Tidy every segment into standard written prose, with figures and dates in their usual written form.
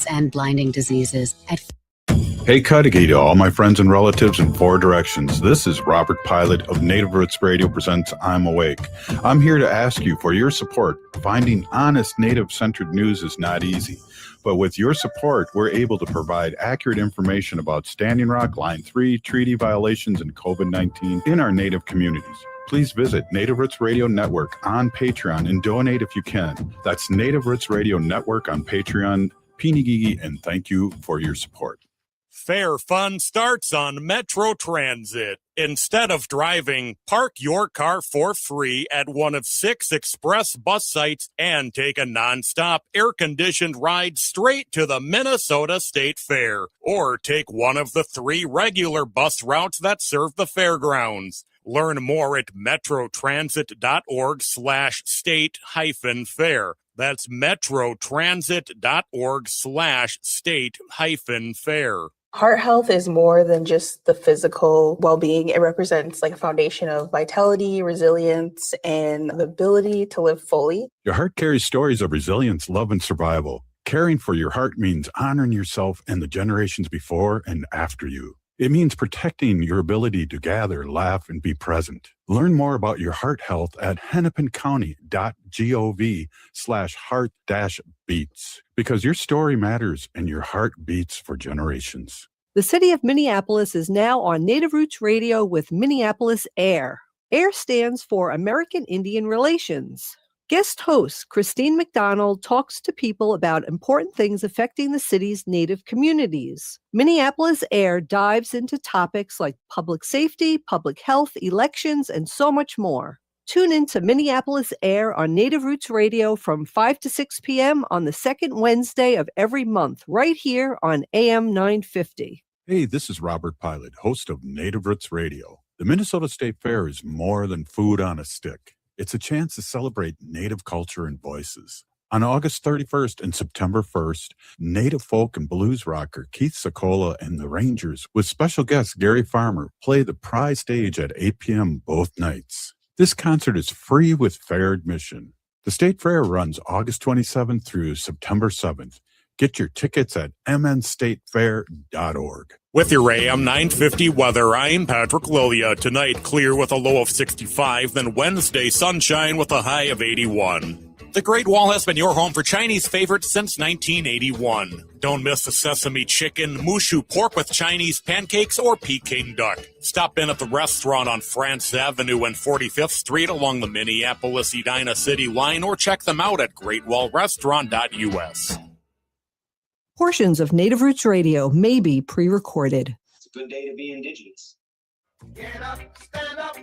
and blinding diseases at Hey, Cudahy to all my friends and relatives in four directions. This is Robert Pilot of Native Roots Radio presents I'm Awake. I'm here to ask you for your support. Finding honest Native-centered news is not easy. But with your support, we're able to provide accurate information about Standing Rock, Line 3, treaty violations, and COVID-19 in our Native communities. Please visit Native Roots Radio Network on Patreon and donate if you can. That's Native Roots Radio Network on Patreon. Pinigigi, and thank you for your support. Fair fun starts on Metro Transit. Instead of driving, park your car for free at one of 6 express bus sites and take a nonstop air-conditioned ride straight to the Minnesota State Fair. Or take one of the 3 regular bus routes that serve the fairgrounds. Learn more at metrotransit.org/state-fair. That's metrotransit.org/state-fair. Heart health is more than just the physical well-being. It represents like a foundation of vitality, resilience, and the ability to live fully. Your heart carries stories of resilience, love, and survival. Caring for your heart means honoring yourself and the generations before and after you. It means protecting your ability to gather, laugh, and be present. Learn more about your heart health at hennepincounty.gov/heart-beats because your story matters and your heart beats for generations. The city of Minneapolis is now on Native Roots Radio with Minneapolis AIR. AIR stands for American Indian Relations. Guest host Christine McDonald talks to people about important things affecting the city's Native communities. Minneapolis AIR dives into topics like public safety, public health, elections, and so much more. Tune in to Minneapolis AIR on Native Roots Radio from 5 to 6 p.m. on the second Wednesday of every month, right here on AM 950. Hey, this is Robert Pilot, host of Native Roots Radio. The Minnesota State Fair is more than food on a stick. It's a chance to celebrate Native culture and voices. On August 31st and September 1st, Native folk and blues rocker Keith Sokola and the Rangers, with special guest Gary Farmer, play the Prize Stage at 8 p.m. both nights. This concert is free with fair admission. The State Fair runs August 27th through September 7th. Get your tickets at mnstatefair.org. With your AM 950 weather, I'm Patrick Lilia. Tonight, clear with a low of 65, then Wednesday, sunshine with a high of 81. The Great Wall has been your home for Chinese favorites since 1981. Don't miss the sesame chicken, mushu pork with Chinese pancakes, or Peking duck. Stop in at the restaurant on France Avenue and 45th Street along the Minneapolis-Edina City line, or check them out at greatwallrestaurant.us. Portions of Native Roots Radio may be pre-recorded. It's a good day to be Indigenous. Get up, stand up.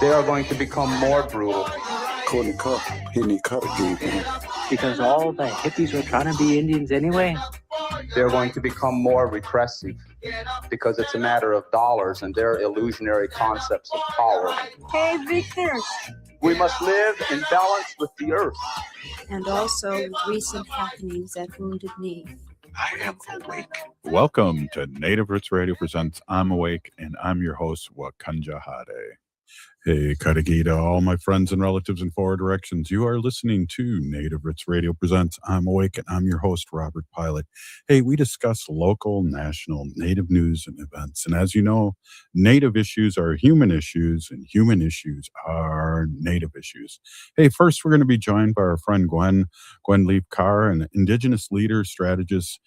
They are going to become more brutal. Because all the hippies were trying to be Indians anyway. They're going to become more repressive because it's a matter of dollars and their illusionary concepts of power. Hey, Victor. We must live in balance with the earth. And also with recent happenings at Wounded Knee. I am awake. Welcome to Native Roots Radio presents I'm Awake, and I'm your host, Wakanja Hade. Hey, Cudahy to all my friends and relatives in four directions. You are listening to Native Roots Radio presents I'm Awake, and I'm your host, Robert Pilot. Hey, we discuss local, national, Native news and events. And as you know, Native issues are human issues, and human issues are Native issues. Hey, first, we're going to be joined by our friend Gwen Leaffe Carr, an Indigenous leader, strategist,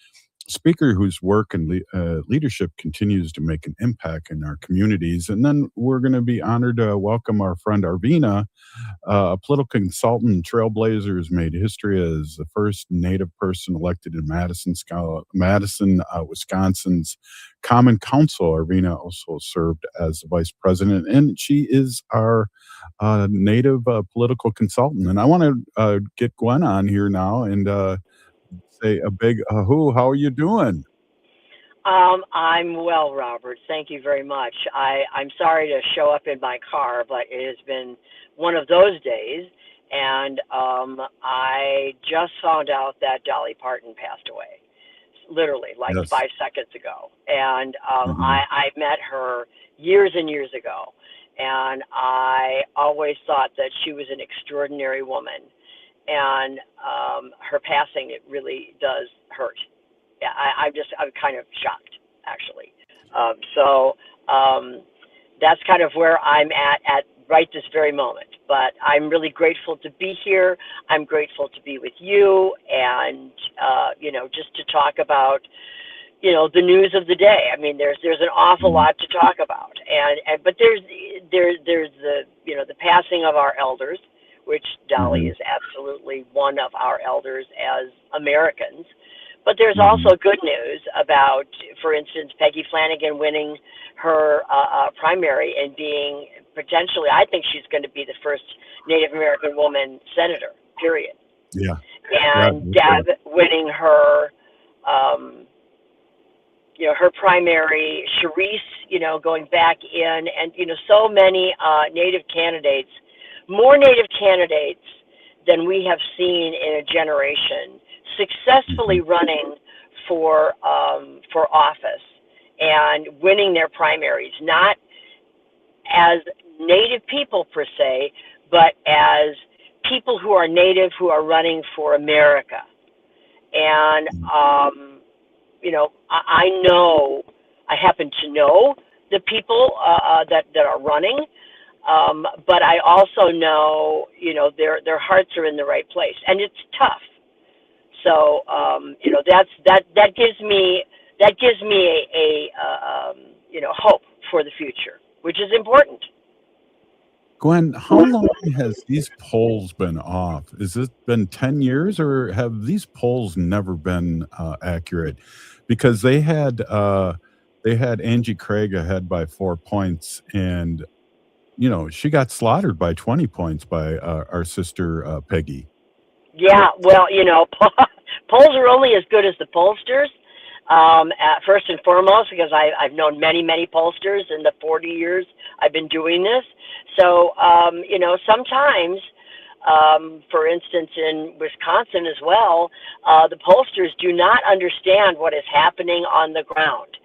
speaker whose work and leadership continues to make an impact in our communities. And then we're going to be honored to welcome our friend Arvina, a political consultant and trailblazer who's made history as the first Native person elected in Madison, Wisconsin's Common Council. Arvina also served as the vice president, and she is our Native political consultant. And I want to get Gwen on here now and say a big how are you doing? I'm well, Robert. Thank you very much. I'm sorry to show up in my car, but it has been one of those days. And I just found out that Dolly Parton passed away, literally, like Yes. 5 seconds ago. And I met her years and years ago. And I always thought that she was an extraordinary woman. And her passing, it really does hurt. Yeah, I'm kind of shocked, actually. That's kind of where I'm at right this very moment. But I'm really grateful to be here. I'm grateful to be with you, and just to talk about the news of the day. I mean, there's an awful lot to talk about, but there's the passing of our elders, which Dolly is absolutely one of our elders as Americans. But there's also good news about, for instance, Peggy Flanagan winning her primary and being potentially, I think she's going to be the first Native American woman senator, period. Yeah. And Deb winning her, her primary, Sharice, going back in, and, so many Native candidates, more Native candidates than we have seen in a generation, successfully running for office and winning their primaries, not as Native people per se, but as people who are Native who are running for America. And I happen to know the people that are running, but I also know their hearts are in the right place, and it's tough. So that gives me a hope for the future, which is important. Gwen, how long has these polls been off? Has it been 10 years, or have these polls never been accurate? Because they had Angie Craig ahead by 4 points, and she got slaughtered by 20 points by our sister Peggy. Yeah, well, polls are only as good as the pollsters. First and foremost, because I've known many, many pollsters in the 40 years I've been doing this. So, sometimes, for instance, in Wisconsin as well, the pollsters do not understand what is happening on the ground.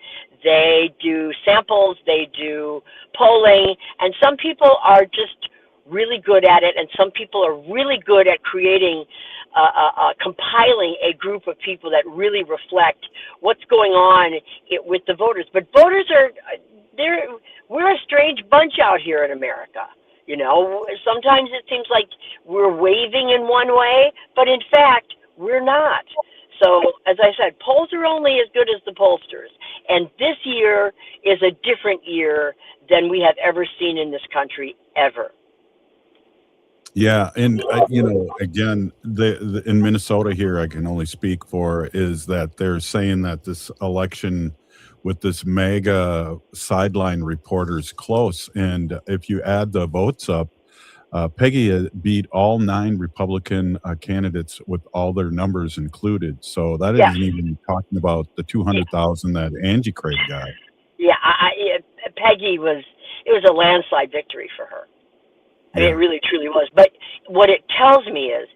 They do samples, they do polling, and some people are just really good at it, and some people are really good at creating, compiling a group of people that really reflect what's going on with the voters. But voters we're a strange bunch out here in America. Sometimes it seems like we're waving in one way, but in fact, we're not. So, as I said, polls are only as good as the pollsters. And this year is a different year than we have ever seen in this country, ever. Yeah, and again, in Minnesota here, I can only speak for, is that they're saying that this election with this mega sideline reporters close, and if you add the votes up, Peggy beat all 9 Republican candidates with all their numbers included. So that isn't even talking about the 200,000 that Angie Craig got. Yeah, Peggy it was a landslide victory for her. I mean, it really, truly was. But what it tells me is,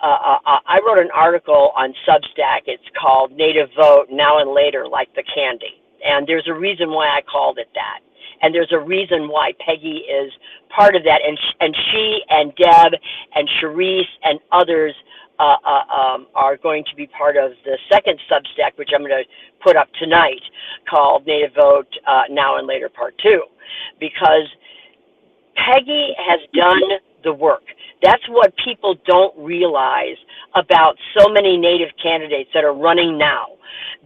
I wrote an article on Substack. It's called Native Vote Now and Later, Like the Candy. And there's a reason why I called it that. And there's a reason why Peggy is part of that. And she and Deb and Sharice and others are going to be part of the second Substack, which I'm going to put up tonight, called Native Vote Now and Later Part 2. Because Peggy has done the work. That's what people don't realize about so many Native candidates that are running now,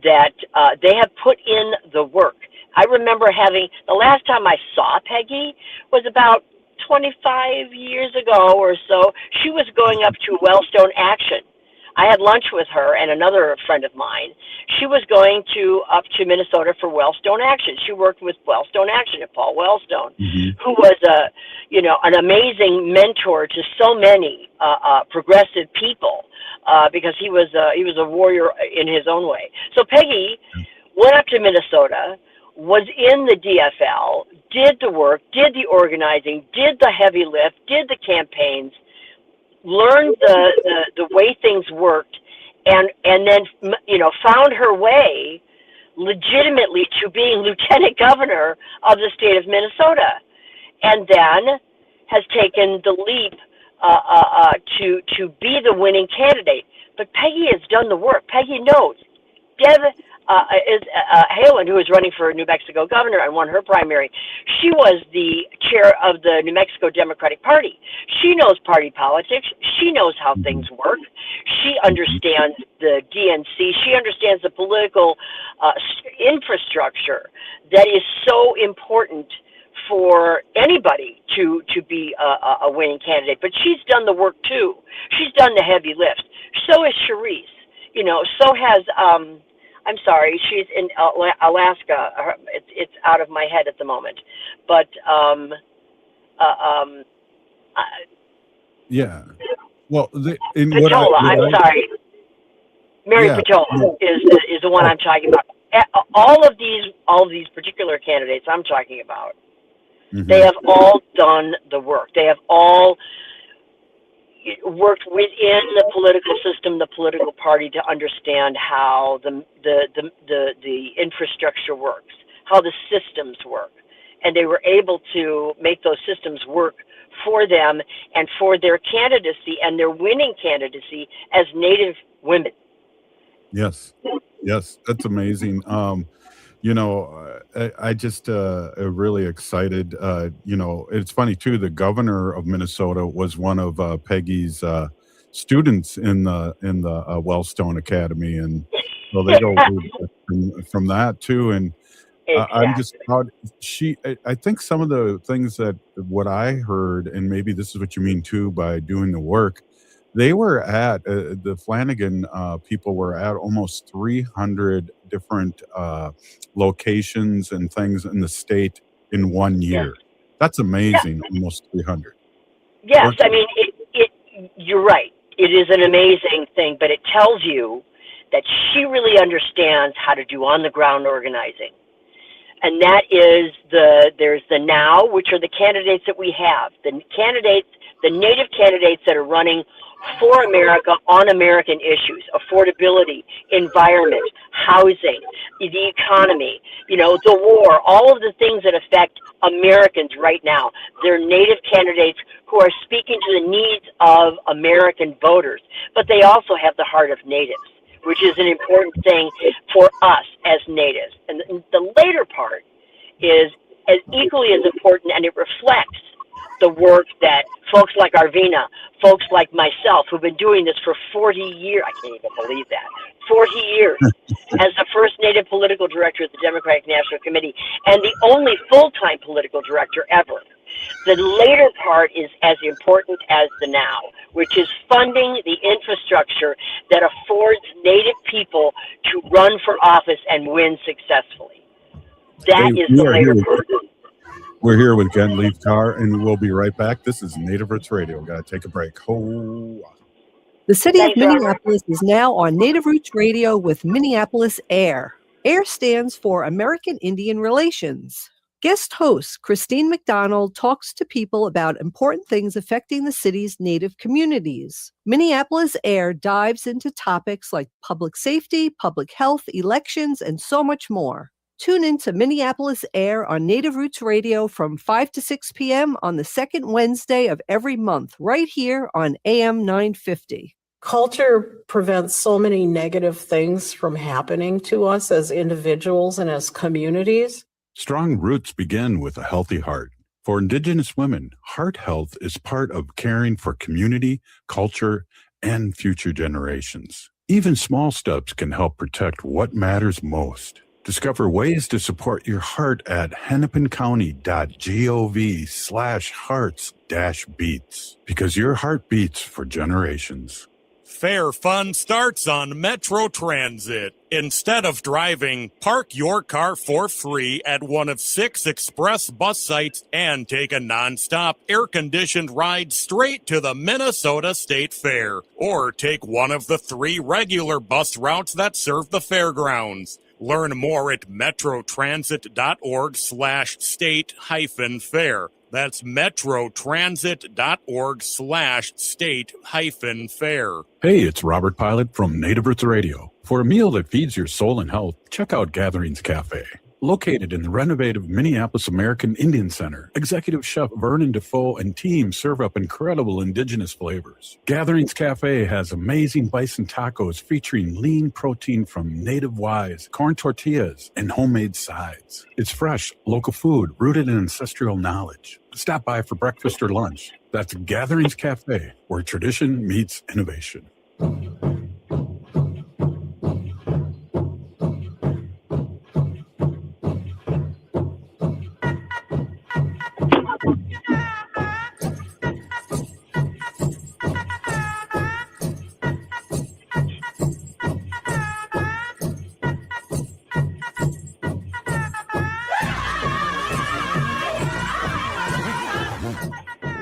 that they have put in the work. I remember the last time I saw Peggy was about 25 years ago or so. She was going up to Wellstone Action. I had lunch with her and another friend of mine. She was going up to Minnesota for Wellstone Action. She worked with Wellstone Action and Paul Wellstone, who was an amazing mentor to so many progressive people, because he was a warrior in his own way. So Peggy went up to Minnesota, was in the DFL, did the work, did the organizing, did the heavy lift, did the campaigns, learned the way things worked, and then found her way legitimately to being lieutenant governor of the state of Minnesota, and then has taken the leap to be the winning candidate. But Peggy has done the work. Peggy knows. Deb Haaland, who is running for New Mexico governor and won her primary, she was the chair of the New Mexico Democratic Party. She knows party politics. She knows how things work. She understands the DNC. She understands the political infrastructure that is so important for anybody to be a winning candidate. But she's done the work too. She's done the heavy lift. So is Charisse. You know, so has I'm sorry, she's in Alaska. It's out of my head at the moment, but yeah. Well, Patola. I'm sorry, Mary Patola is the one I'm talking about. All of these particular candidates I'm talking about, they have all done the work. They have all worked within the political system, the political party, to understand how the infrastructure works, how the systems work, and they were able to make those systems work for them and for their candidacy and their winning candidacy as Native women. Yes, that's amazing. You know, I just really excited. You know, it's funny too. The governor of Minnesota was one of Peggy's students in the Wellstone Academy, and so they go from that too. And I'm just proud. I think some of the things that what I heard, and maybe this is what you mean too by doing the work. They were at the Flanagan people were at almost 300 different locations and things in the state in 1 year. That's amazing. Almost 300. Yes, I mean, you're right. It is an amazing thing, but it tells you that she really understands how to do on the ground organizing. And that is there's the now, which are the candidates that we have, the Native candidates that are running for America on American issues, affordability, environment, housing, the economy, you know, the war, all of the things that affect Americans right now. They're Native candidates who are speaking to the needs of American voters, but they also have the heart of Natives, which is an important thing for us as Natives. And the later part is as equally as important, and it reflects the work that folks like Arvina, folks like myself, who've been doing this for 40 years, I can't even believe that, 40 years, as the first Native political director of the Democratic National Committee, and the only full-time political director ever. The later part is as important as the now, which is funding the infrastructure that affords Native people to run for office and win successfully. That is the later part. We're here with Gwen Leaffe Carr, and we'll be right back. This is Native Roots Radio. Got to take a break. The city of Minneapolis is now on Native Roots Radio with Minneapolis AIR. AIR stands for American Indian Relations. Guest host Christine McDonald talks to people about important things affecting the city's Native communities. Minneapolis AIR dives into topics like public safety, public health, elections, and so much more. Tune in to Minneapolis AIR on Native Roots Radio from 5 to 6 p.m. on the second Wednesday of every month, right here on AM 950. Culture prevents so many negative things from happening to us as individuals and as communities. Strong roots begin with a healthy heart. For Indigenous women, heart health is part of caring for community, culture, and future generations. Even small steps can help protect what matters most. Discover ways to support your heart at hennepincounty.gov/hearts-beats, because your heart beats for generations. Fair fun starts on Metro Transit. Instead of driving, park your car for free at one of 6 express bus sites and take a nonstop air-conditioned ride straight to the Minnesota State Fair. Or take one of the 3 regular bus routes that serve the fairgrounds. Learn more at metrotransit.org/state-fair. That's metrotransit.org/state-fair. Hey, it's Robert Pilot from Native Roots Radio. For a meal that feeds your soul and health, check out Gatherings Cafe. Located in the renovative Minneapolis American Indian Center, executive chef Vernon Defoe and team serve up incredible indigenous flavors. Gatherings Cafe has amazing bison tacos featuring lean protein from native wise, corn tortillas, and homemade sides. It's fresh, local food rooted in ancestral knowledge. Stop by for breakfast or lunch. That's Gatherings Cafe, where tradition meets innovation.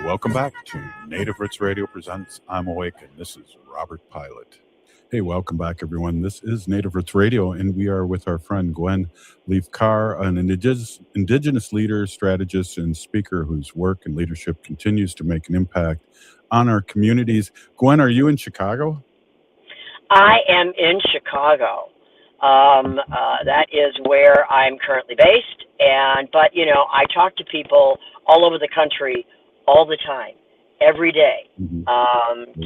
Welcome back to Native Roots Radio Presents I'm Awake, and this is Robert Pilot. Hey, welcome back, everyone. This is Native Roots Radio, and we are with our friend Gwen Leaffe Carr, an indigenous leader, strategist, and speaker whose work and leadership continues to make an impact on our communities. Gwen, are you in Chicago? I am in Chicago. That is where I'm currently based, but I talk to people all over the country all the time, every day.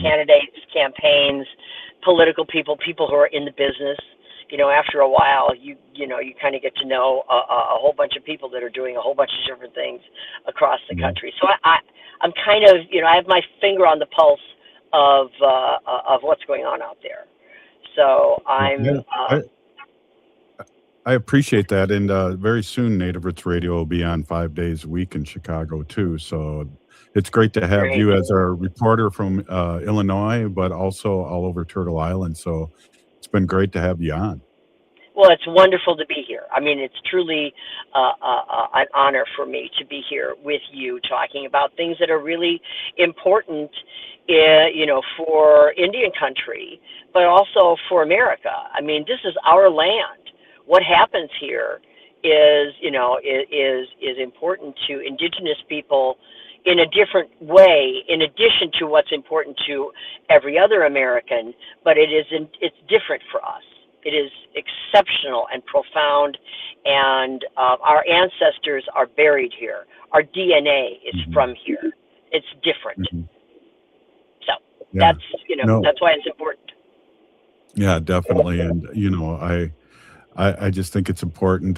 Candidates, campaigns, political people who are in the business. After a while, you kind of get to know a whole bunch of people that are doing a whole bunch of different things across the country. So I'm kind of, I have my finger on the pulse of what's going on out there. So I appreciate that, and very soon Native Roots Radio will be on 5 days a week in Chicago too. So it's great to have you as our reporter from Illinois, but also all over Turtle Island. So it's been great to have you on. Well, it's wonderful to be here. I mean, it's truly an honor for me to be here with you, talking about things that are really important, for Indian country, but also for America. I mean, this is our land. What happens here is important to indigenous people in a different way, in addition to what's important to every other American, but it's different for us. It is exceptional and profound, and our ancestors are buried here. Our DNA is from here. It's different. So that's why it's important. Yeah, definitely. And, I just think it's important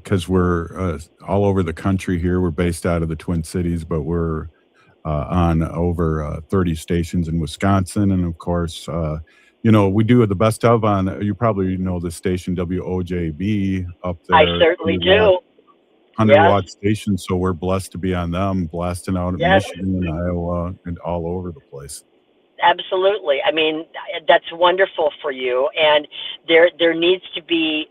because we're all over the country here. We're based out of the Twin Cities, but we're on over 30 stations in Wisconsin. And of course, we do the best of on, you probably know the station WOJB up there. I certainly do. 100-watt station. So we're blessed to be on them, blasting out in Michigan and Iowa and all over the place. Absolutely. I mean, that's wonderful for you, and there needs to be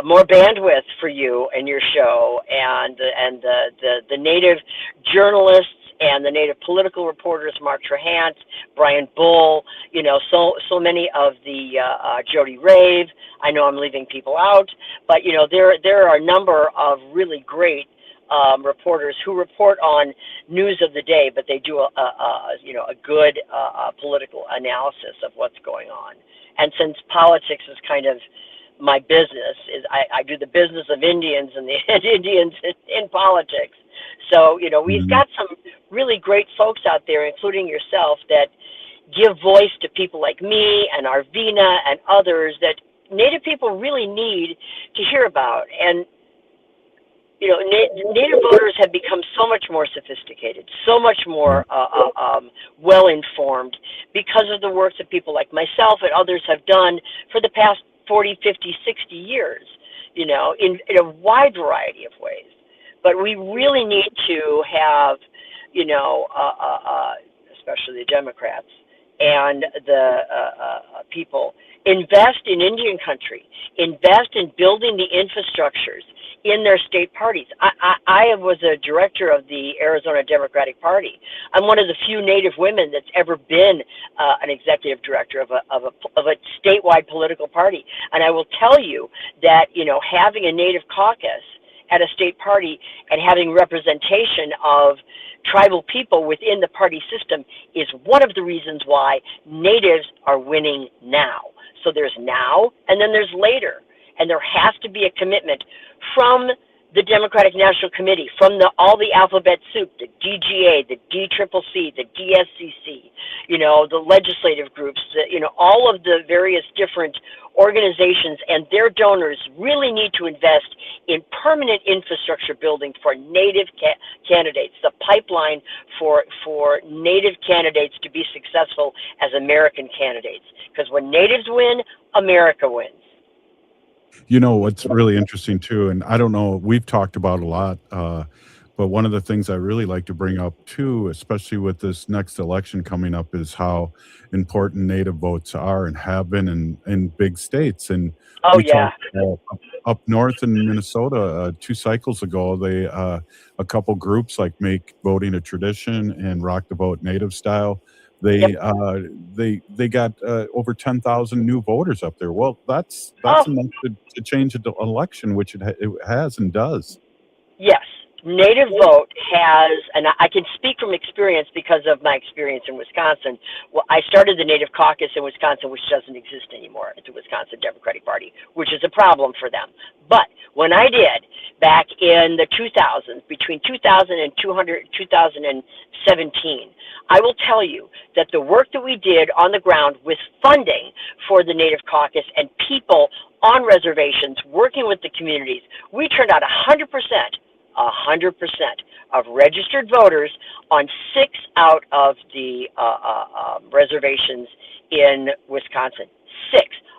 more bandwidth for you and your show, and the Native journalists and the Native political reporters, Mark Trahant, Brian Bull, so many of the Jody Rave. I know I'm leaving people out, but there are a number of really great reporters who report on news of the day, but they do a good political analysis of what's going on. And since politics is kind of my business, I do the business of Indians and the Indians in politics. So we've got some really great folks out there, including yourself, that give voice to people like me and Arvina and others that Native people really need to hear about. And Native voters have become so much more sophisticated, so much more well-informed because of the work that people like myself and others have done for the past 40, 50, 60 years, in a wide variety of ways. But we really need to have, especially the Democrats and the people, invest in Indian country, invest in building the infrastructures in their state parties. I was a director of the Arizona Democratic Party. I'm one of the few Native women that's ever been an executive director of a statewide political party. And I will tell you that, having a Native caucus at a state party and having representation of tribal people within the party system is one of the reasons why Natives are winning now. So there's now, and then there's later. and there has to be a commitment from the Democratic National Committee, from all the alphabet soup, the DGA, the DCCC, the DSCC, the legislative groups, all of the various different organizations and their donors really need to invest in permanent infrastructure building for Native candidates, the pipeline for Native candidates to be successful as American candidates. Because when Natives win, America wins. What's really interesting too, and I don't know, we've talked about a lot, but one of the things I really like to bring up too, especially with this next election coming up, is how important Native votes are and have been in big states. And talked up north in Minnesota 2 cycles ago, they a couple groups like Make Voting a Tradition and Rock the Vote Native Style. They got over 10,000 new voters up there. Well, that's enough to change the election, which it has and does. Yes, Native Vote has, and I can speak from experience because of my experience in Wisconsin. Well, I started the Native Caucus in Wisconsin, which doesn't exist anymore. It's the Wisconsin Democratic Party, which is a problem for them. But when I did back in the 2000s, between 2000 and 2017, I will tell you that the work that we did on the ground with funding for the Native Caucus and people on reservations working with the communities, we turned out 100% of registered voters on 6 out of the reservations in Wisconsin.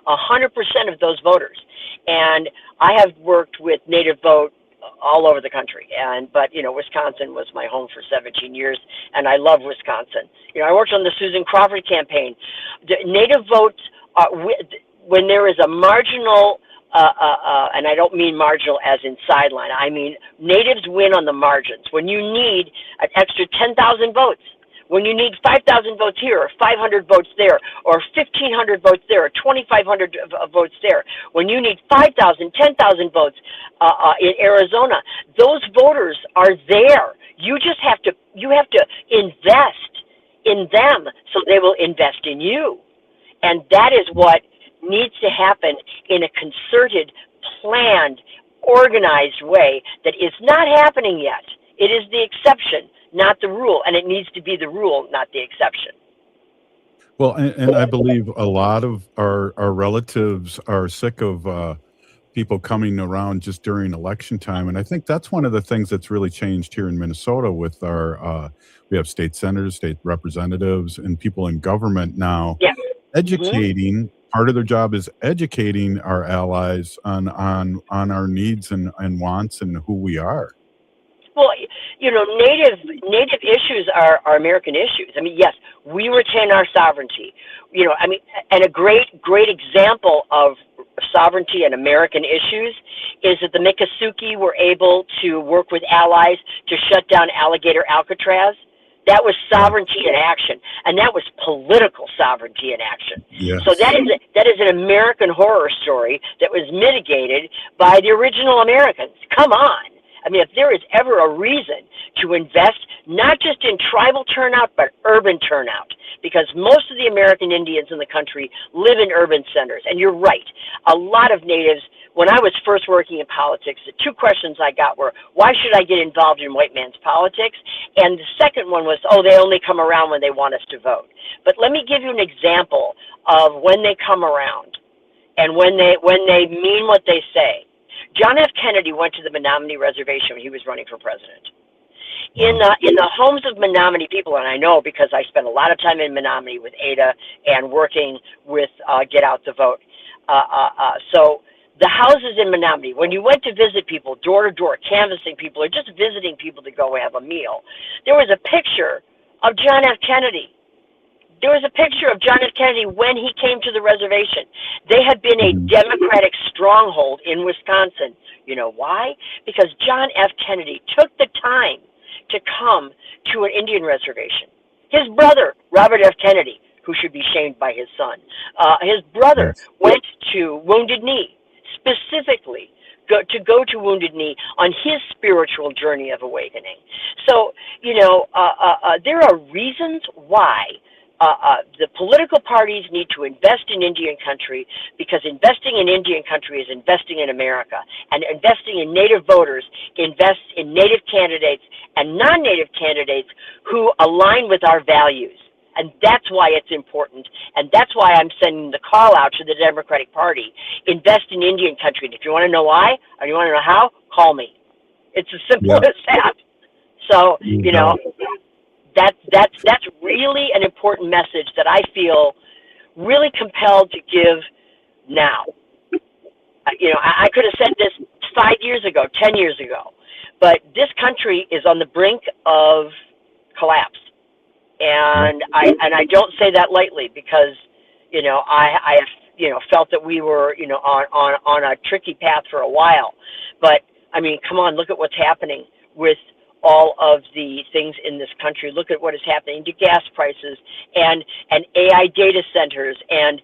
100% of those voters. And I have worked with Native Vote all over the country, but Wisconsin was my home for 17 years, and I love Wisconsin. I worked on the Susan Crawford campaign. The Native Vote, when there is a marginal, and I don't mean marginal as in sideline, I mean Natives win on the margins. When you need an extra 10,000 votes, when you need 5,000 votes here, or 500 votes there, or 1,500 votes there, or 2,500 votes there, when you need 5,000, 10,000 votes in Arizona, those voters are there. You just have to invest in them so they will invest in you. And that is what needs to happen in a concerted, planned, organized way that is not happening yet. It is the exception, not the rule, and it needs to be the rule, not the exception. Well, and I believe a lot of our relatives are sick of people coming around just during election time, and I think that's one of the things that's really changed here in Minnesota with our we have state senators, state representatives, and people in government now educating. Part of their job is educating our allies on our needs and wants and who we are. Well, Native issues are American issues. I mean, yes, we retain our sovereignty. And a great example of sovereignty and American issues is that the Miccosukee were able to work with allies to shut down alligator Alcatraz. That was sovereignty in action, and that was political sovereignty in action. Yes. So that is an American horror story that was mitigated by the original Americans. Come on. I mean, if there is ever a reason to invest, not just in tribal turnout, but urban turnout, because most of the American Indians in the country live in urban centers. And you're right. A lot of Natives, when I was first working in politics, the 2 questions I got were, why should I get involved in white man's politics? And the second one was, they only come around when they want us to vote. But let me give you an example of when they come around and when they mean what they say. John F. Kennedy went to the Menominee Reservation when he was running for president. In the homes of Menominee people, and I know because I spent a lot of time in Menominee with Ada and working with Get Out the Vote. So the houses in Menominee, when you went to visit people, door to door, canvassing people, or just visiting people to go have a meal, there was a picture of John F. Kennedy. There was a picture of John F. Kennedy when he came to the reservation. They had been a Democratic stronghold in Wisconsin. You know why? Because John F. Kennedy took the time to come to an Indian reservation. His brother, Robert F. Kennedy, who should be shamed by his son, his brother went to Wounded Knee specifically to go to Wounded Knee on his spiritual journey of awakening. So, there are reasons why the political parties need to invest in Indian country, because investing in Indian country is investing in America, and investing in Native voters invests in Native candidates and non-Native candidates who align with our values. And that's why it's important. And that's why I'm sending the call out to the Democratic Party. Invest in Indian country. And if you want to know why, or you want to know how, call me. It's as simple as that. So, you know, that's really an important message that I feel really compelled to give now. You know, I could have said this 5 years ago, 10 years ago, but this country is on the brink of collapse. And I don't say that lightly, because, you know, I have, felt that we were, on a tricky path for a while. But I mean, come on, look at what's happening with all of the things in this country. Look at what is happening to gas prices and AI data centers and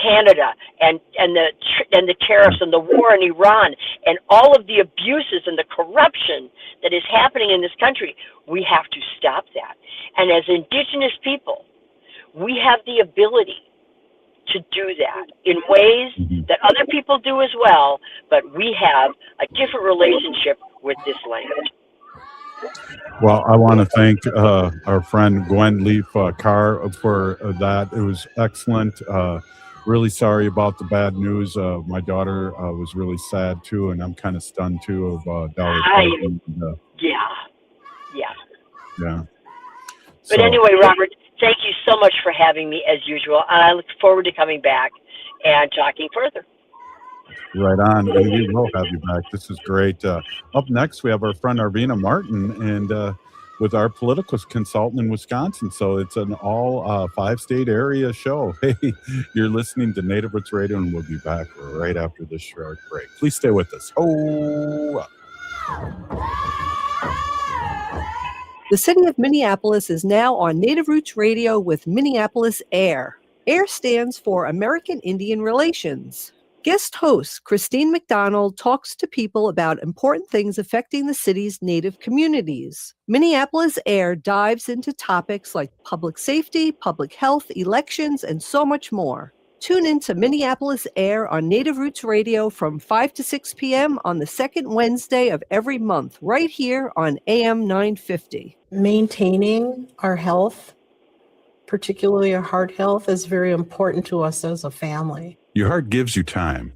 Canada and the tariffs and the war in Iran and all of the abuses and the corruption that is happening in this country. We have to stop that. And as Indigenous people, we have the ability to do that in ways that other people do as well, but we have a different relationship with this land. Well, I want to thank our friend Gwen Leaffe Carr for that. It was excellent. Really sorry about the bad news. My daughter was really sad too, and I'm kind of stunned too of Dollar. Yeah. But anyway, Robert, thank you so much for having me as usual. I look forward to coming back and talking further. Right on. We will have you back. This is great. Up next, we have our friend Arvina Martin, and with our political consultant in Wisconsin. So it's an all 5-state area show. Hey, you're listening to Native Roots Radio, and we'll be back right after this short break. Please stay with us. The city of Minneapolis is now on Native Roots Radio with Minneapolis AIR. AIR stands for American Indian Relations. Guest host Christine McDonald talks to people about important things affecting the city's Native communities. Minneapolis AIR dives into topics like public safety, public health, elections, and so much more. Tune in to Minneapolis AIR on Native Roots Radio from 5 to 6 p.m. on the second Wednesday of every month, right here on AM 950. Maintaining our health, particularly our heart health, is very important to us as a family. Your heart gives you time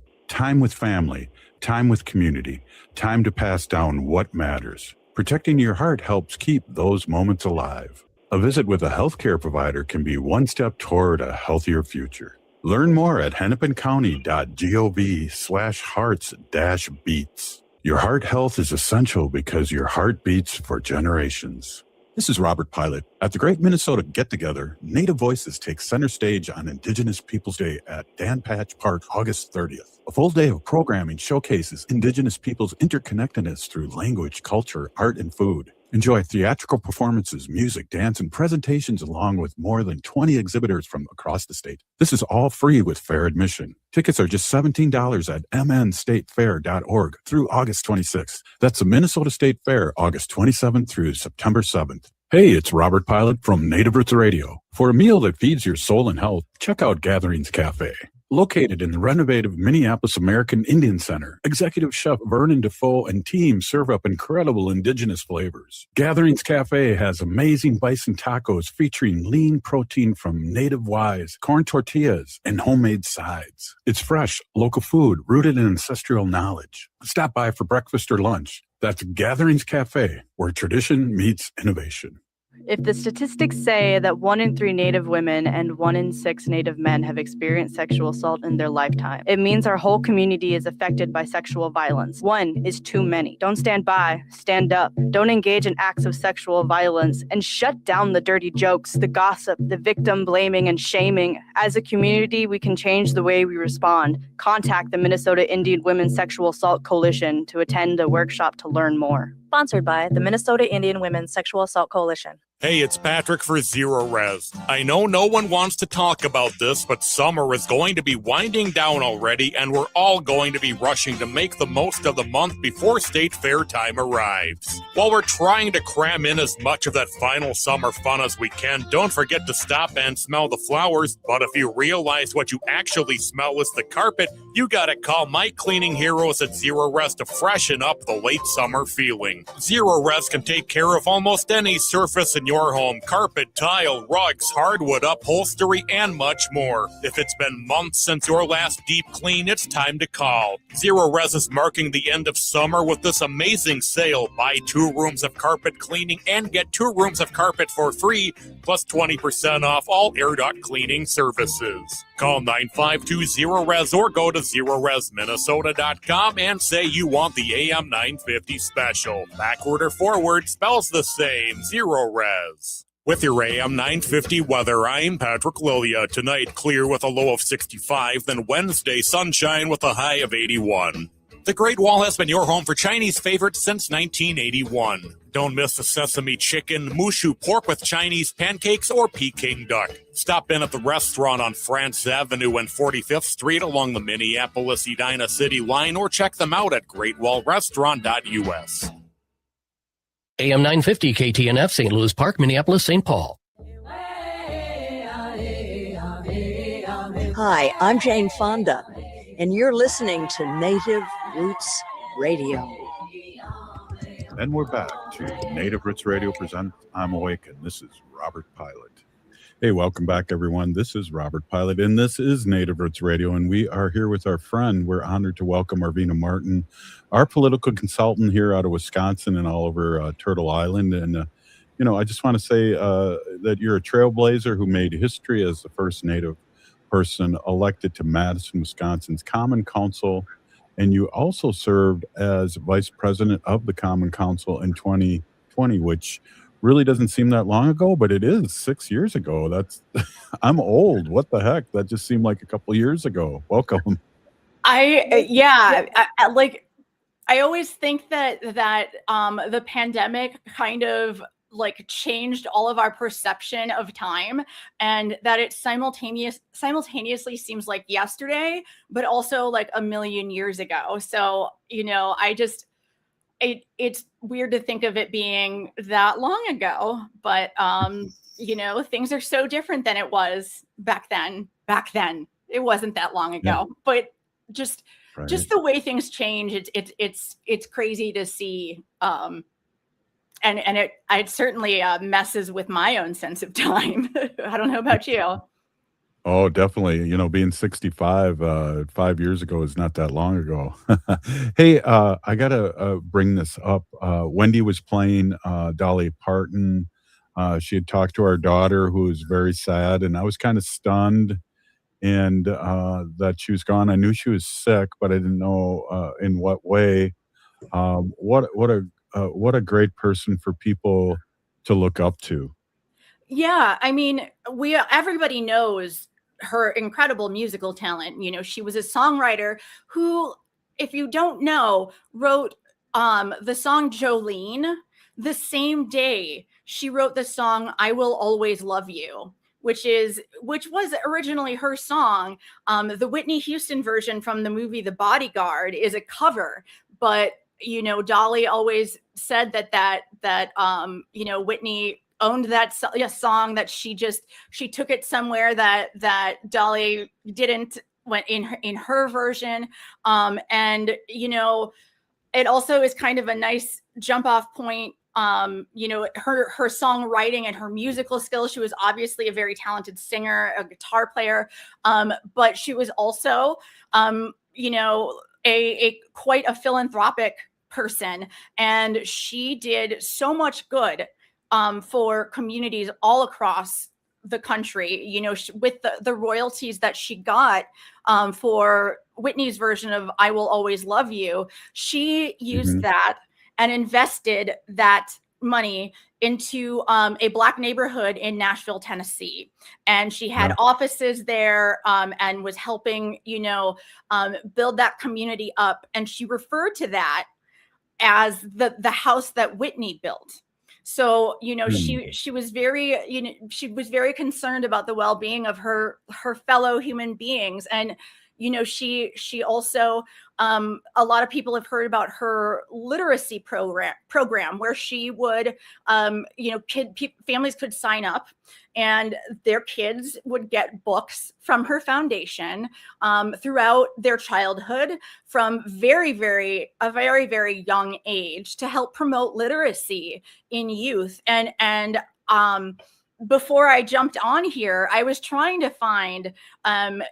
with family, time with community, time to pass down what matters. Protecting your heart helps keep those moments alive. A visit with a healthcare provider can be one step toward a healthier future. Learn more at hennepincounty.gov/hearts-beats. Your heart health is essential because your heart beats for generations. This is Robert Pilot. At the Great Minnesota Get-Together, Native Voices take center stage on Indigenous Peoples Day at Dan Patch Park, August 30th. A full day of programming showcases Indigenous peoples' interconnectedness through language, culture, art, and food. Enjoy theatrical performances, music, dance, and presentations along with more than 20 exhibitors from across the state. This is all free with fair admission. Tickets are just $17 at mnstatefair.org through August 26th. That's the Minnesota State Fair, August 27th through September 7th. Hey, it's Robert Pilot from Native Roots Radio. For a meal that feeds your soul and health, check out Gatherings Cafe. Located in the renovative Minneapolis American Indian Center, Executive Chef Vernon Defoe and team serve up incredible Indigenous flavors. Gatherings Cafe has amazing bison tacos featuring lean protein from native wise, corn tortillas, and homemade sides. It's fresh, local food rooted in ancestral knowledge. Stop by for breakfast or lunch. That's Gatherings Cafe, where tradition meets innovation. If the statistics say that 1 in 3 Native women and 1 in 6 Native men have experienced sexual assault in their lifetime, it means our whole community is affected by sexual violence. 1 is too many. Don't stand by, stand up. Don't engage in acts of sexual violence, and shut down the dirty jokes, the gossip, the victim blaming and shaming. As a community, we can change the way we respond. Contact the Minnesota Indian Women's Sexual Assault Coalition to attend a workshop to learn more. Sponsored by the Minnesota Indian Women's Sexual Assault Coalition. Hey, it's Patrick for Zero Res. I know no one wants to talk about this, but summer is going to be winding down already, and we're all going to be rushing to make the most of the month before State Fair time arrives. While we're trying to cram in as much of that final summer fun as we can, don't forget to stop and smell the flowers, but if you realize what you actually smell is the carpet, you gotta call my cleaning heroes at Zero Res to freshen up the late summer feeling. Zero Res can take care of almost any surface in your home: carpet, tile, rugs, hardwood, upholstery, and much more. If it's been months since your last deep clean, it's time to call. Zero Res is marking the end of summer with this amazing sale. Buy 2 rooms of carpet cleaning and get 2 rooms of carpet for free, plus 20% off all air duct cleaning services. Call 9520-RES or go to ZeroResMinnesota.com and say you want the AM 950 special. Backward or forward spells the same. Zero Res. With your AM 950 weather, I'm Patrick Lilia. Tonight, clear with a low of 65, then Wednesday, sunshine with a high of 81. The Great Wall has been your home for Chinese favorites since 1981. Don't miss the sesame chicken, mushu pork with Chinese pancakes, or Peking duck. Stop in at the restaurant on France Avenue and 45th Street along the Minneapolis-Edina City line, or check them out at greatwallrestaurant.us. AM 950 KTNF, St. Louis Park, Minneapolis, St. Paul. Hi, I'm Jane Fonda, and you're listening to Native Roots Radio. And we're back to Native Roots Radio presents I'm Awake, and this is Robert Pilot. Hey, welcome back, everyone. This is Robert Pilot, and this is Native Roots Radio, and we are here with our friend. We're honored to welcome Arvina Martin, our political consultant here out of Wisconsin and all over Turtle Island. And, I just want to say that you're a trailblazer who made history as the first Native person elected to Madison, Wisconsin's Common Council. And you also served as vice president of the Common Council in 2020, which really doesn't seem that long ago, but it is 6 years ago. I'm old. What the heck? That just seemed like a couple years ago. Welcome. I always think that the pandemic kind of changed all of our perception of time, and that it simultaneously seems like yesterday, but also like a million years ago. So, it's weird to think of it being that long ago, but things are so different than it was back then. It wasn't that long ago, but just the way things change, it's crazy to see. And it certainly messes with my own sense of time. I don't know about you. Oh, definitely. Being 65 5 years ago is not that long ago. Hey, I got to bring this up. Wendy was playing Dolly Parton. She had talked to our daughter, who was very sad, and I was kind of stunned and that she was gone. I knew she was sick, but I didn't know in what way. What a great person for people to look up to. Yeah, I mean, everybody knows her incredible musical talent. She was a songwriter who, if you don't know, wrote the song Jolene the same day she wrote the song I Will Always Love You, which was originally her song. The Whitney Houston version from the movie The Bodyguard is a cover, but Dolly always said that Whitney owned that song, that she took it somewhere that Dolly didn't, went in her version. And it also is kind of a nice jump off point. Her songwriting and her musical skills. She was obviously a very talented singer, a guitar player, but she was also a quite a philanthropic person, and she did so much good for communities all across the country. With the royalties that she got for Whitney's version of I Will Always Love You, she used that and invested that money into a Black neighborhood in Nashville, Tennessee. And she had offices there and was helping, build that community up. And she referred to that as the house that Whitney built. So, she was very, she was very concerned about the well-being of her fellow human beings. And, she also, a lot of people have heard about her literacy program where she would, families could sign up and their kids would get books from her foundation throughout their childhood from a very, very young age to help promote literacy in youth. And before I jumped on here, I was trying to find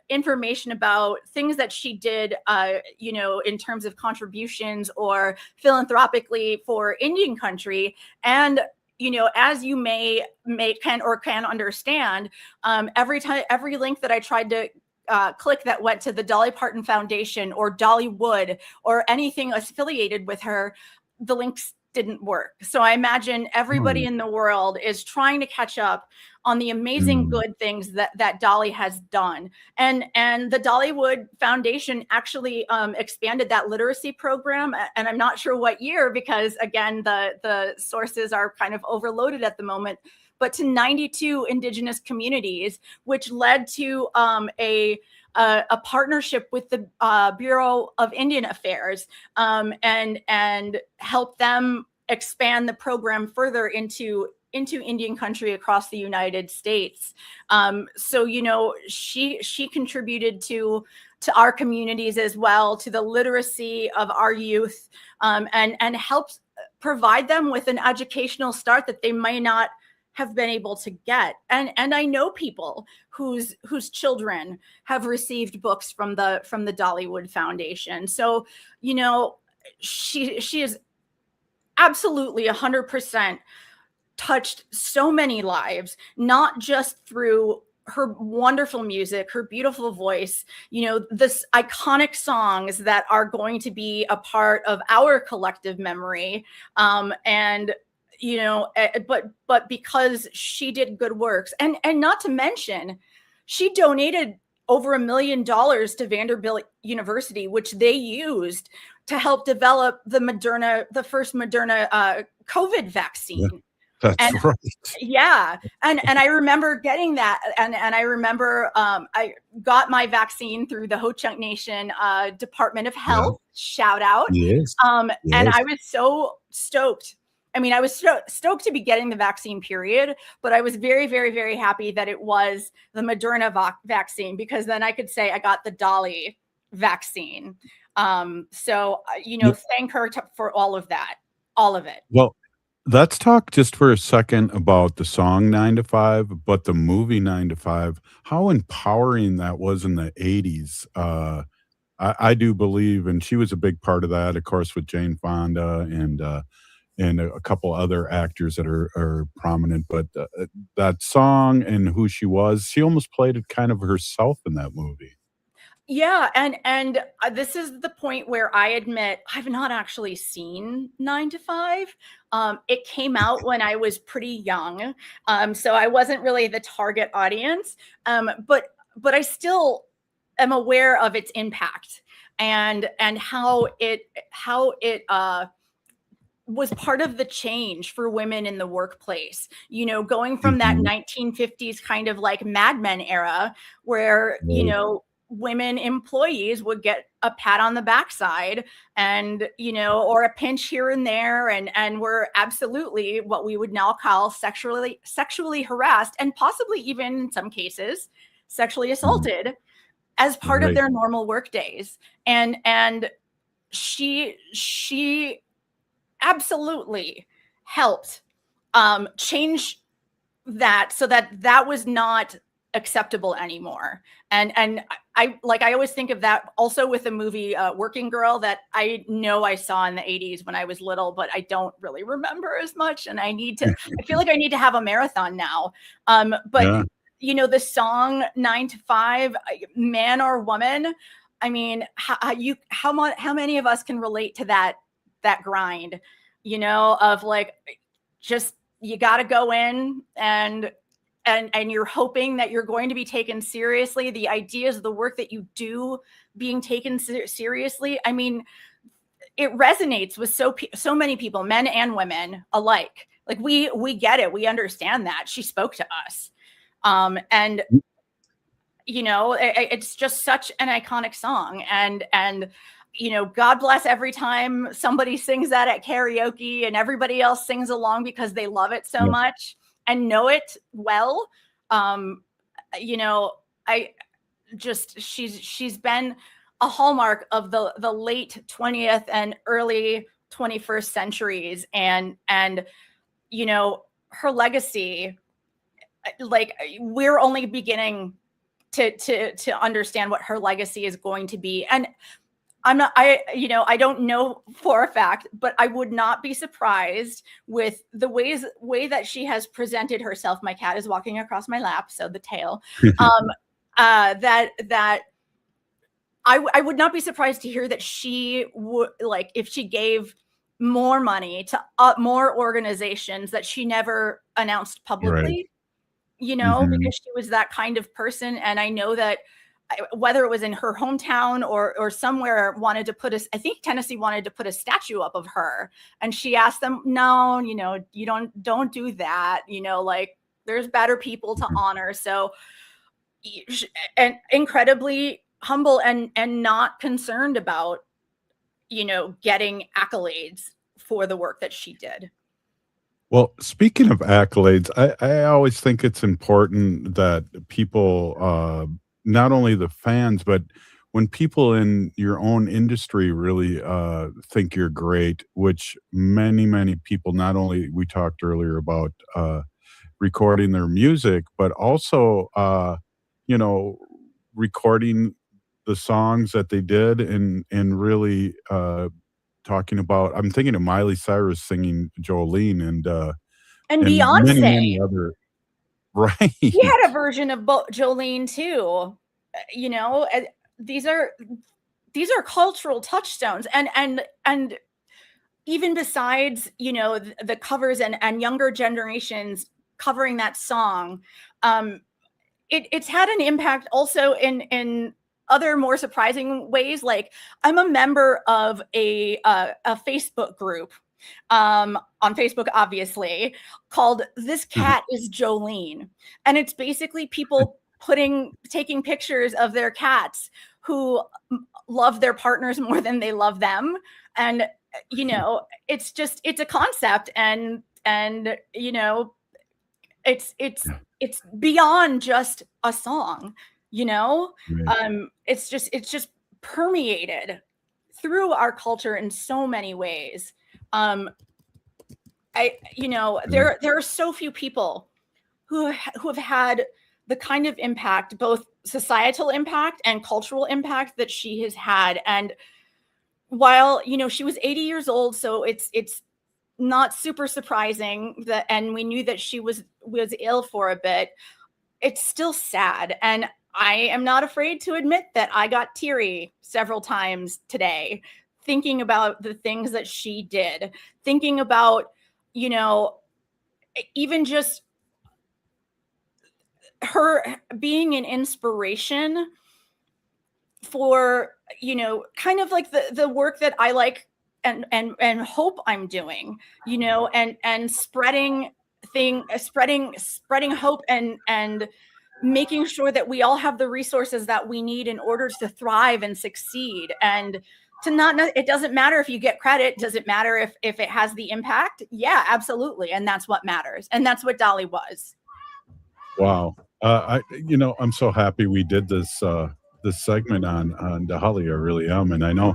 information about things that she did, in terms of contributions or philanthropically for Indian country. And as you can understand, every link that I tried to click that went to the Dolly Parton Foundation or Dollywood or anything affiliated with her, the links didn't work. So I imagine everybody in the world is trying to catch up on the amazing good things that Dolly has done. And the Dollywood Foundation actually expanded that literacy program. And I'm not sure what year, because again, the sources are kind of overloaded at the moment, but to 92 Indigenous communities, which led to a partnership with the Bureau of Indian Affairs and help them expand the program further into Indian country across the United States. So, she contributed to our communities as well, to the literacy of our youth, and helped provide them with an educational start that they may not have been able to get. And I know people whose children have received books from the Dollywood Foundation. So, she is absolutely 100% touched so many lives, not just through her wonderful music, her beautiful voice, this iconic songs that are going to be a part of our collective memory. But because she did good works, and not to mention, she donated over $1 million to Vanderbilt University, which they used to help develop the first Moderna COVID vaccine. Yeah, that's right. Yeah. And I remember getting that. And I remember I got my vaccine through the Ho-Chunk Nation Department of Health. Yeah. Shout out. Yes. And I was so stoked. I mean, I was stoked to be getting the vaccine, period, but I was very, very, very happy that it was the Moderna vaccine, because then I could say I got the Dolly vaccine. So, thank her for all of that, all of it. Well, let's talk just for a second about the song 9 to 5, but the movie 9 to 5, how empowering that was in the 80s. I do believe, and she was a big part of that, of course, with Jane Fonda and a couple other actors that are prominent, but that song and who she was, she almost played it kind of herself in that movie. Yeah, and this is the point where I admit I've not actually seen 9 to 5. It came out when I was pretty young, so I wasn't really the target audience. But I still am aware of its impact and how it was part of the change for women in the workplace, going from that 1950s kind of like Mad Men era where, women employees would get a pat on the backside and, or a pinch here and there. And were absolutely what we would now call sexually harassed, and possibly even in some cases sexually assaulted as part of their normal work days. And she absolutely helped change that so that was not acceptable anymore. And I always think of that also with the movie Working Girl that I know I saw in the 80s when I was little, but I don't really remember as much. And I feel like I need to have a marathon now. But the song 9 to 5, man or woman, I mean, how many of us can relate to that grind, of like, just, you got to go in and you're hoping that you're going to be taken seriously. The ideas, the work that you do being taken seriously. I mean, it resonates with so many people, men and women alike. Like we get it. We understand that. She spoke to us. And you know, it's just such an iconic song. And you know, God bless every time somebody sings that at karaoke and everybody else sings along because they love it so much and know it well. You know, she's been a hallmark of the late 20th and early 21st centuries. And you know, her legacy, like, we're only beginning to understand what her legacy is going to be. And I don't know for a fact, but I would not be surprised with the way that she has presented herself. My cat is walking across my lap, so the tail. That I would not be surprised to hear that she would, like, if she gave more money to more organizations that she never announced publicly. Right. You know, because she was that kind of person. And I know that whether it was in her hometown or somewhere wanted to put I think Tennessee wanted to put a statue up of her. And she asked them, no, you know, you don't do that. You know, like, there's better people to honor. So, and incredibly humble and not concerned about, you know, getting accolades for the work that she did. Well, speaking of accolades, I always think it's important that people, not only the fans, but when people in your own industry really think you're great, which many people, not only we talked earlier about recording their music, but also, you know, recording the songs that they did and really talking about, I'm thinking of Miley Cyrus singing Jolene and Beyonce. Many other, right. He had a version of Jolene too. You know, these are cultural touchstones. And even besides, you know, the covers and younger generations covering that song, it's had an impact also in other more surprising ways. Like, I'm a member of a Facebook group on Facebook, obviously, called This Cat is Jolene. And it's basically people taking pictures of their cats who love their partners more than they love them. And, you know, it's a concept. And, you know, it's beyond just a song. You know, it's just permeated through our culture in so many ways. You know, there are so few people who have had the kind of impact, both societal impact and cultural impact, that she has had. And while, you know, she was 80 years old, so it's not super surprising that, and we knew that she was ill for a bit. It's still sad. And I am not afraid to admit that I got teary several times today, thinking about the things that she did, thinking about, you know, even just her being an inspiration for, you know, kind of like the work that I like and hope I'm doing, you know, and spreading hope and making sure that we all have the resources that we need in order to thrive and succeed. And it doesn't matter if you get credit. Does it matter if it has the impact? Yeah, absolutely. And that's what matters. And that's what Dolly was. Wow. I'm so happy we did this segment on Dolly. I really am. And I know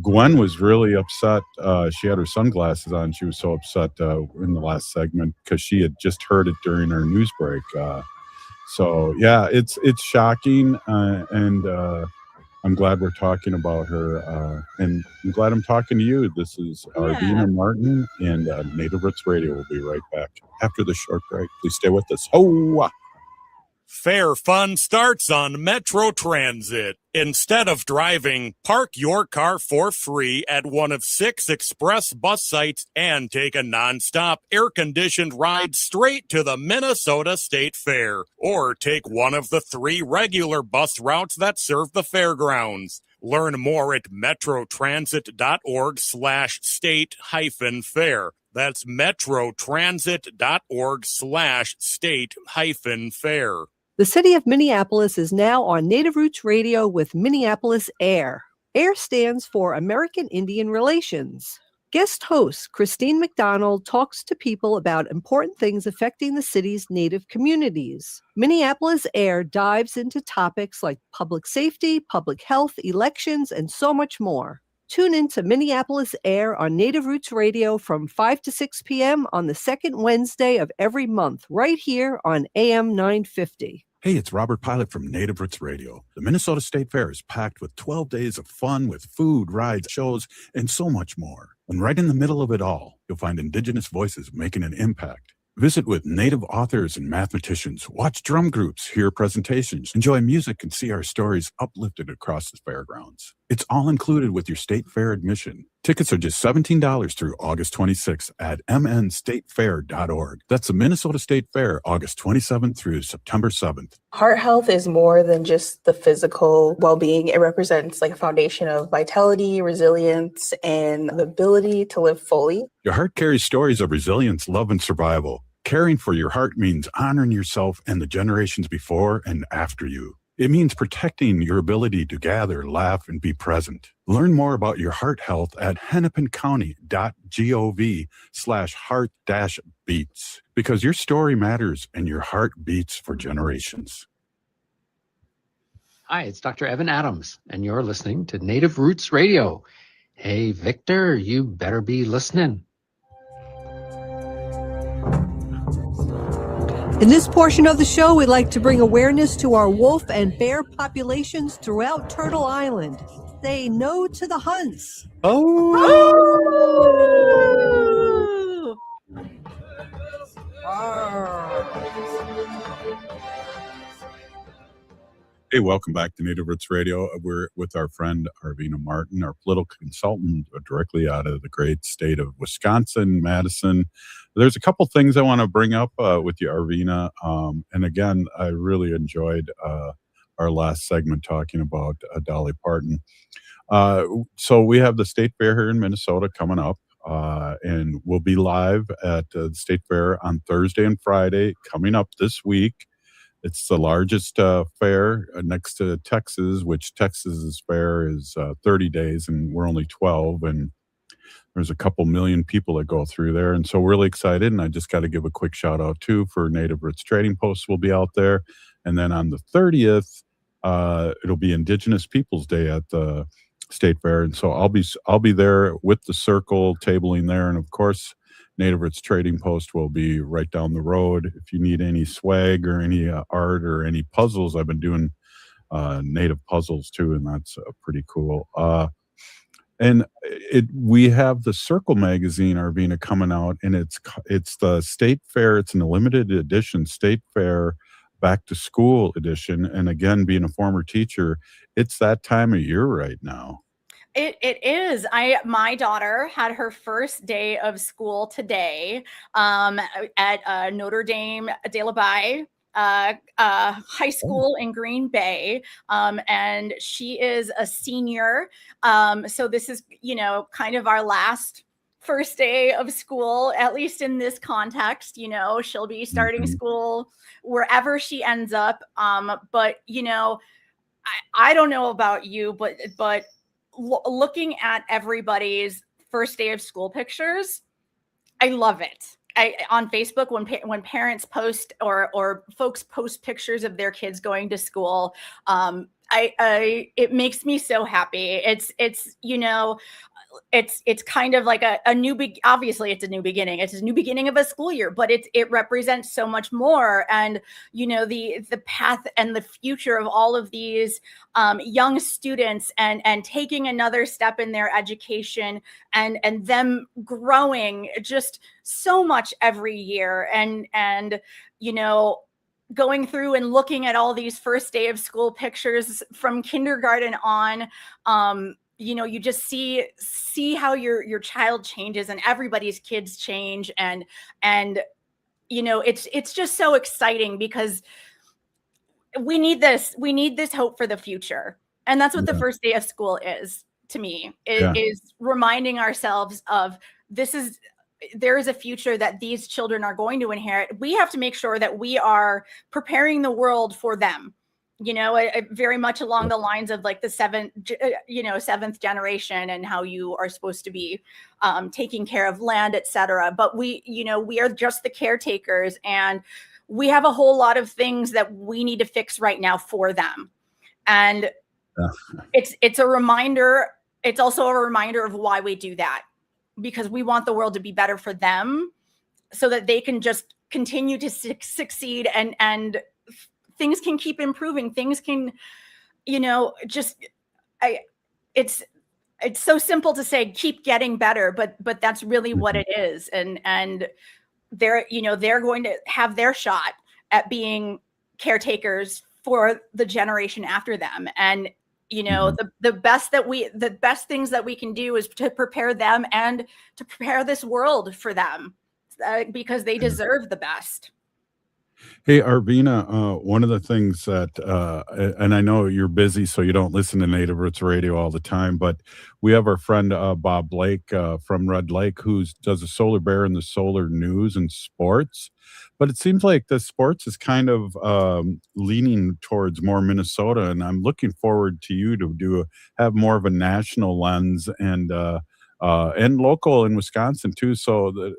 Gwen was really upset. She had her sunglasses on. She was so upset in the last segment because she had just heard it during our news break. So yeah, it's shocking, and I'm glad we're talking about her, and I'm glad I'm talking to you. This is Arvina Martin, and Native Roots Radio. We'll be right back after the short break. Please stay with us. Ho! Fair fun starts on Metro Transit. Instead of driving, park your car for free at one of 6 express bus sites and take a nonstop air-conditioned ride straight to the Minnesota State Fair. Or take one of the 3 regular bus routes that serve the fairgrounds. Learn more at metrotransit.org/state-fair. That's metrotransit.org/state-fair. The city of Minneapolis is now on Native Roots Radio with Minneapolis AIR. AIR stands for American Indian Relations. Guest host Christine McDonald talks to people about important things affecting the city's Native communities. Minneapolis AIR dives into topics like public safety, public health, elections, and so much more. Tune in to Minneapolis AIR on Native Roots Radio from 5 to 6 p.m. on the second Wednesday of every month, right here on AM 950. Hey, it's Robert Pilot from Native Roots Radio. The Minnesota State Fair is packed with 12 days of fun with food, rides, shows, and so much more. And right in the middle of it all, you'll find Indigenous voices making an impact. Visit with Native authors and mathematicians, watch drum groups, hear presentations, enjoy music, and see our stories uplifted across the fairgrounds. It's all included with your state fair admission. Tickets are just $17 through August 26th at mnstatefair.org. That's the Minnesota State Fair, August 27th through September 7th. Heart health is more than just the physical well-being. It represents like a foundation of vitality, resilience, and the ability to live fully. Your heart carries stories of resilience, love, and survival. Caring for your heart means honoring yourself and the generations before and after you. It means protecting your ability to gather, laugh, and be present. Learn more about your heart health at hennepincounty.gov/heart-beats, because your story matters and your heart beats for generations. Hi, it's Dr. Evan Adams, and you're listening to Native Roots Radio. Hey, Victor, you better be listening. In this portion of the show, we'd like to bring awareness to our wolf and bear populations throughout Turtle Island. Say no to the hunts. Hey, welcome back to Native Roots Radio. We're with our friend Arvina Martin, our political consultant directly out of the great state of Wisconsin, Madison. There's a couple things I want to bring up with you, Arvina. And again, I really enjoyed our last segment talking about Dolly Parton. So we have the State Fair here in Minnesota coming up, and we'll be live at the State Fair on Thursday and Friday coming up this week. It's the largest fair next to Texas, which Texas's fair is 30 days, and we're only 12, and there's a couple million people that go through there. And so we're really excited, and I just got to give a quick shout out, too, for Native Roots Trading Posts will be out there. And then on the 30th, it'll be Indigenous Peoples Day at the State Fair, and so I'll be there with the circle tabling there, and of course, Native Roots Trading Post will be right down the road. If you need any swag or any art or any puzzles, I've been doing native puzzles too, and that's pretty cool. And we have the Circle magazine, Arvina, coming out, and it's the State Fair. It's in a limited edition State Fair back to school edition. And again, being a former teacher, it's that time of year right now. It is. My daughter had her first day of school today at Notre Dame de la Baye high school in Green Bay, and she is a senior. So this is, kind of our last first day of school, at least in this context. She'll be starting school wherever she ends up. But I don't know about you, but looking at everybody's first day of school pictures, I love it. On Facebook, when parents post or folks post pictures of their kids going to school, it makes me so happy. It's kind of like a new obviously it's a new beginning. It's a new beginning of a school year, but it represents so much more. And the path and the future of all of these young students and taking another step in their education and them growing just so much every year and going through and looking at all these first day of school pictures from kindergarten on. You just see how your child changes and everybody's kids change. And it's just so exciting because we need this hope for the future. And that's what the first day of school is to me, is reminding ourselves of this is there is a future that these children are going to inherit. We have to make sure that we are preparing the world for them. Very much along the lines of like the seventh generation and how you are supposed to be taking care of land, etc. But we are just the caretakers, and we have a whole lot of things that we need to fix right now for them. And it's a reminder. It's also a reminder of why we do that, because we want the world to be better for them so that they can just continue to succeed and things can keep improving. Things can, it's so simple to say, keep getting better, but that's really what it is. And they're going to have their shot at being caretakers for the generation after them. And, the best things that we can do is to prepare them and to prepare this world for them because they deserve the best. Hey, Arvina, one of the things that, and I know you're busy, so you don't listen to Native Roots Radio all the time, but we have our friend Bob Blake from Red Lake who does a Solar Bear in the solar news and sports. But it seems like the sports is kind of leaning towards more Minnesota, and I'm looking forward to you to have more of a national lens and local in Wisconsin too. So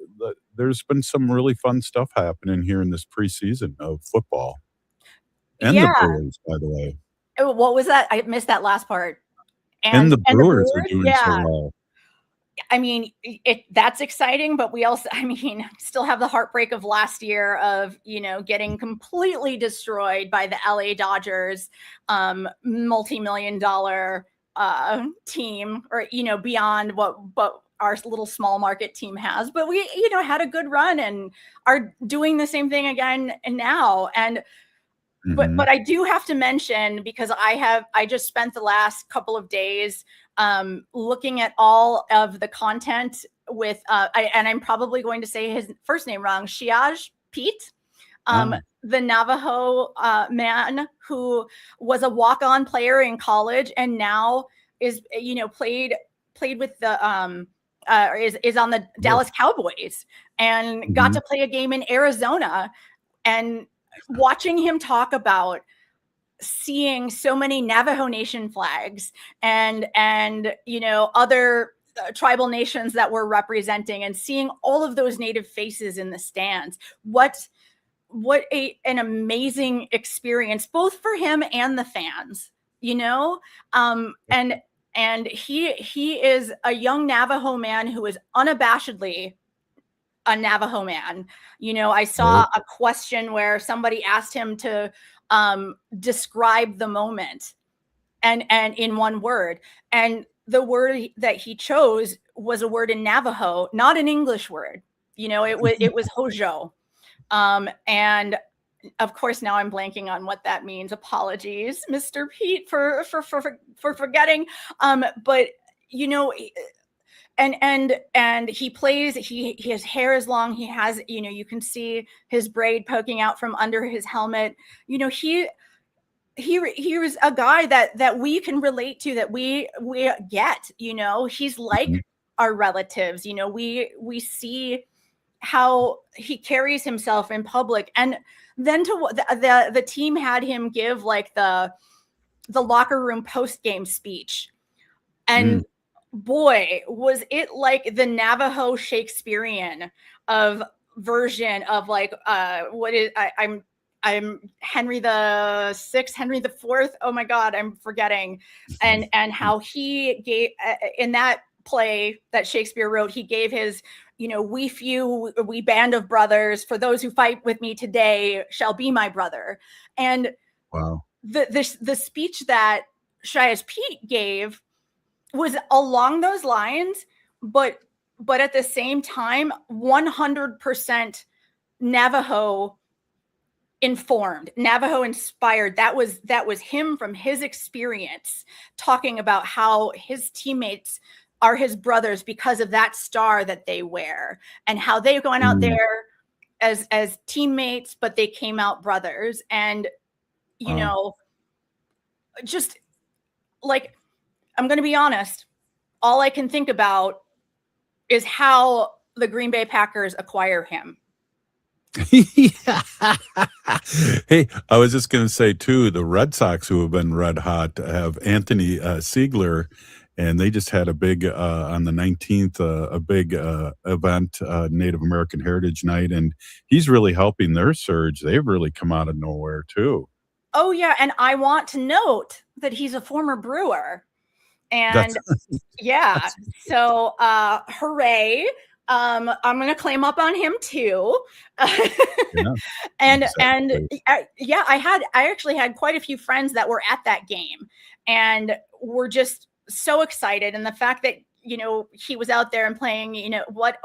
there's been some really fun stuff happening here in this preseason of football. And the Brewers, by the way. What was that? I missed that last part. And the Brewers are doing so well. I mean, that's exciting, but we also, still have the heartbreak of last year of, getting completely destroyed by the LA Dodgers, multi-million-dollar team, or, beyond what our little small market team has. But we, had a good run and are doing the same thing again and now. And but I do have to mention, because I just spent the last couple of days looking at all of the content with and I'm probably going to say his first name wrong, Shiaj Pete, the Navajo man who was a walk-on player in college and now is played with the is on the Dallas Cowboys and got to play a game in Arizona. And watching him talk about seeing so many Navajo Nation flags and other tribal nations that we're representing, and seeing all of those Native faces in the stands, what an amazing experience, both for him and the fans, and he is a young Navajo man who is unabashedly a Navajo man. I saw a question where somebody asked him to describe the moment and in one word. And the word that he chose was a word in Navajo, not an English word. It was Hojo. And of course, now I'm blanking on what that means. Apologies, Mr. Pete, for forgetting. But and he plays, his hair is long. He has, you can see his braid poking out from under his helmet. He was a guy that we can relate to, that we get, he's like our relatives. We see how he carries himself in public. And then the team had him give like the locker room post-game speech. And boy, was it like the Navajo Shakespearean version of like I'm Henry the Sixth, Henry the Fourth. Oh my God, I'm forgetting. And how he gave in that play that Shakespeare wrote, he gave his, we few, we band of brothers, for those who fight with me today shall be my brother. And wow, the speech that Shias Pete gave was along those lines, but at the same time, 100% Navajo informed, Navajo inspired. That was him from his experience, talking about how his teammates are his brothers because of that star that they wear, and how they've gone out there as teammates, but they came out brothers. And just like, I'm going to be honest, all I can think about is how the Green Bay Packers acquire him. Hey, I was just going to say too, the Red Sox, who have been red hot, have Anthony Siegler, and they just had a big on the 19th, a big event, Native American Heritage Night, and he's really helping their surge. They've really come out of nowhere too. Oh yeah, and I want to note that he's a former Brewer, and yeah, so hooray. I'm going to claim up on him too. And I actually had quite a few friends that were at that game and were just so excited. And the fact that, you know, he was out there and playing, you know, what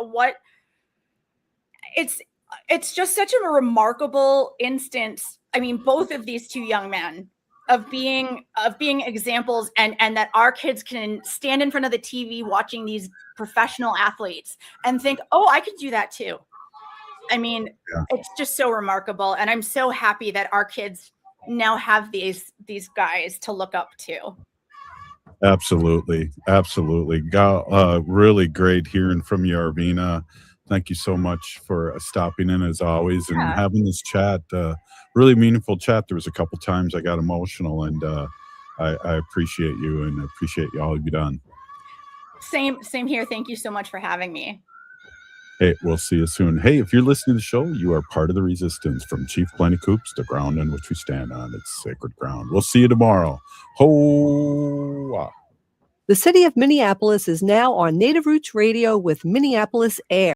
it's just such a remarkable instance. I mean, both of these two young men of being examples, and that our kids can stand in front of the TV watching these professional athletes and think, oh, I could do that too. I mean, it's just so remarkable. And I'm so happy that our kids now have these guys to look up to. Absolutely. Really great hearing from you, Arvina. Thank you so much for stopping in as always and having this chat. Really meaningful chat. There was a couple times I got emotional, and I appreciate you and appreciate all you've done. Same here. Thank you so much for having me. Hey, we'll see you soon. Hey, if you're listening to the show, you are part of the resistance. From Chief Plenty Coops, the ground on which we stand on. It's sacred ground. We'll see you tomorrow. Ho! The city of Minneapolis is now on Native Roots Radio with Minneapolis Air.